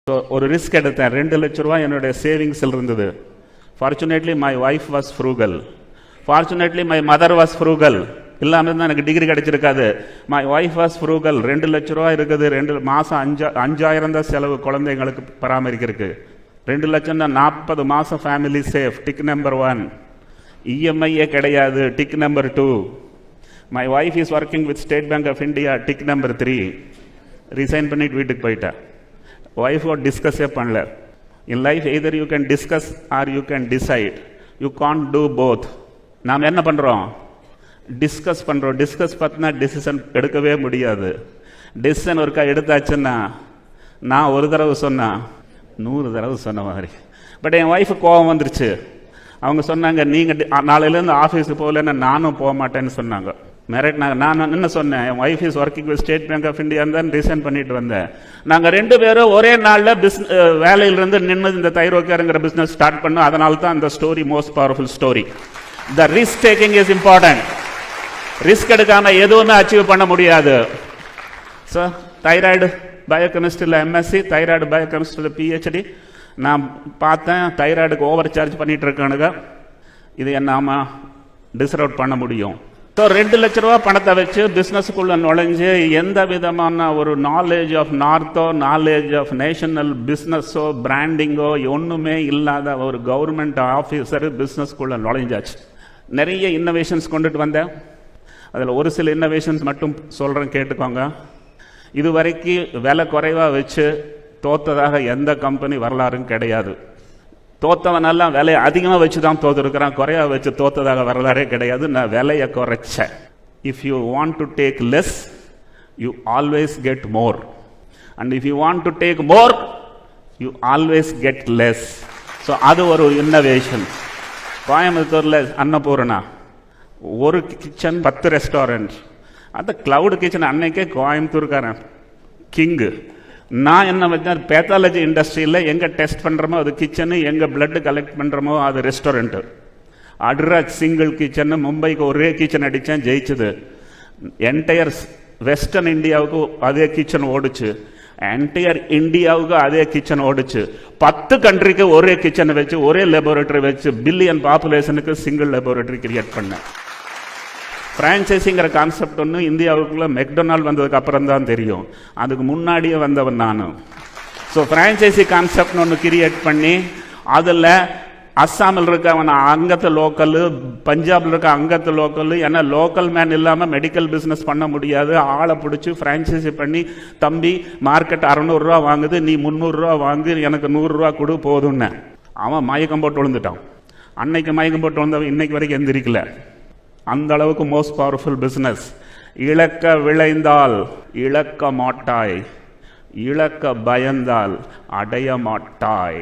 So ஒரு risk எடுத்தேன். 2 லட்ச ரூபா என்னுடைய சேவிங்ஸில் இருந்தது. Fortunately my wife was frugal. Fortunately my mother was frugal. இல்லாமல் தான் எனக்கு டிகிரி கிடைச்சிருக்காது. My wife was frugal. 2 லட்ச ரூபா இருக்குது. 2 மாதம் 5,000 தான் செலவு குழந்தைங்களுக்கு பராமரிக்கிறதுக்கு. 2 லட்சம் தான் 40 மாதம் ஃபேமிலி சேஃப். Tick number 1. இஎம்ஐயே கிடையாது. Tick number 2. My wife is working with state bank of India. Tick number 3. Resign பண்ணிட்டு வீட்டுக்கு போயிட்டேன். ஒய்ஃபோட டிஸ்கஸே பண்ணல. In life either you can discuss or you can decide. You can't do both. நாம் என்ன பண்ணுறோம்? டிஸ்கஸ் பண்ணுறோம். டிஸ்கஸ் பார்த்தினா டிசிஷன் எடுக்கவே முடியாது. டிசிஷன் ஒருக்கா எடுத்தாச்சுன்னா நான் ஒரு தடவை சொன்னேன் 100 தடவை சொன்ன மாதிரி. பட் என் ஒய்ஃபு கோபம் வந்துருச்சு. அவங்க சொன்னாங்க, நீங்கள் நாளையிலேருந்து ஆஃபீஸுக்கு போகலன்னா நானும் போக மாட்டேன்னு சொன்னாங்க. மிரட்டினாங்க. நான் என்ன சொன்னேன்? என் wife is working with state bank of India தான் ரிசைன் பண்ணிட்டு வந்தேன். நாங்கள் 2 பேரும் ஒரே நாளில் வேலையிலிருந்து நின்று இந்த தைரோக்கியாருங்கிற பிஸ்னஸ் ஸ்டார்ட் பண்ணோம். அதனால தான் இந்த story most powerful story. The risk taking is important. Risk எடுக்காம எதுவுமே அச்சீவ் பண்ண முடியாது. ஸோ தைராய்டு பயோகெமிஸ்ட்ரியில் எம்எஸ்சி, தைராய்டு பயோகெமிஸ்ட்ரியில் பிஹெச்டி. நான் பார்த்தேன் தைராய்டுக்கு ஓவர் சார்ஜ் பண்ணிட்டு இருக்கானுங்க. இது நாம டிஸ்ரப்ட் பண்ண முடியும். ஸோ 2 லட்ச ரூபா பணத்தை வச்சு பிஸ்னஸுக்குள்ளே நுழைஞ்சு எந்த விதமான ஒரு நாலேஜ் ஆஃப் நார்த்தோ, நாலேஜ் ஆஃப் நேஷனல் பிஸ்னஸோ, பிராண்டிங்கோ ஒன்றுமே இல்லாத ஒரு கவர்மெண்ட் ஆஃபீஸர் பிஸ்னஸ்க்குள்ளே நுழைஞ்சாச்சு. நிறைய இன்னோவேஷன்ஸ் கொண்டுட்டு வந்தேன். அதில் ஒரு சில இன்னோவேஷன்ஸ் மட்டும் சொல்கிறேன், கேட்டுக்கோங்க. இது வரைக்கும் விலை குறைவாக வச்சு தோத்ததாக எந்த கம்பெனி வரலாறும் கிடையாது. தோத்தவனெல்லாம் விலையை அதிகமாக வச்சு தான் தோத்துருக்கிறான். குறையா வச்சு தோத்ததாக வரலாறே கிடையாது. நான் விலையை குறைச்சேன். If you want to take less, you always get more. And if you want to take more, you always get less. So அது ஒரு இன்னோவேஷன். கோயம்புத்தூரில் அன்னபூர்ணா, ஒரு கிச்சன் 10 ரெஸ்டாரண்ட். அந்த கிளவுட் கிச்சன் அன்னைக்கே கோயம்புத்தூர்காரன் கிங்கு. நான் என்ன வச்சேன்? பேத்தாலஜி இண்டஸ்ட்ரியில் எங்கே டெஸ்ட் பண்ணுறோமோ அது கிச்சனு, எங்கே பிளட்டு கலெக்ட் பண்ணுறோமோ அது ரெஸ்டாரண்ட்டு. அட்ராஜ் சிங்கிள் கிச்சன்னு மும்பைக்கு ஒரே கிச்சன் அடித்தேன், ஜெயிச்சுது. என்டையர் வெஸ்டர்ன் இந்தியாவுக்கு அதே கிச்சன் ஓடிச்சு. என்டையர் இந்தியாவுக்கு அதே கிச்சன் ஓடிச்சு. 10 கண்ட்ரிக்கு ஒரே கிச்சனை வச்சு, ஒரே லெபோரட்டரி வச்சு, பில்லியன் பாப்புலேஷனுக்கு சிங்கிள் லெபோரட்டரி கிரியேட் பண்ணேன். ஃப்ரான்ச்சைஸிங்கிற கான்செப்ட் ஒன்று இந்தியாவுக்குள்ள மெக்டொனால்ட் வந்ததுக்கு அப்புறம் தான் தெரியும். அதுக்கு முன்னாடியே வந்தவன் நான். ஸோ ஃப்ரான்ச்சைசி கான்செப்ட்னு ஒன்று கிரியேட் பண்ணி அதில் அஸ்ஸாமில் இருக்க அவன் அங்கத்து லோக்கலு, பஞ்சாபில் இருக்க அங்கத்து லோக்கலு. ஏன்னா லோக்கல் மேன் இல்லாமல் மெடிக்கல் பிஸ்னஸ் பண்ண முடியாது. ஆளை பிடிச்சி ஃப்ரான்ச்சைசி பண்ணி, தம்பி மார்க்கெட் 600 ரூபா வாங்குது, நீ 300 ரூபா வாங்கு, எனக்கு 100 ரூபா கொடு போதும்னு. அவன் மயக்கம் போட்டு விழுந்துட்டான். அன்னைக்கு மயக்கம் போட்டு விழுந்தவன் இன்னைக்கு வரைக்கும் எந்திரிக்கல. அந்த அளவுக்கு மோஸ்ட் பவர்ஃபுல் பிஸ்னஸ். இழக்க விளைந்தால் இழக்க மாட்டாய், இழக்க பயந்தால் அடைய மாட்டாய்.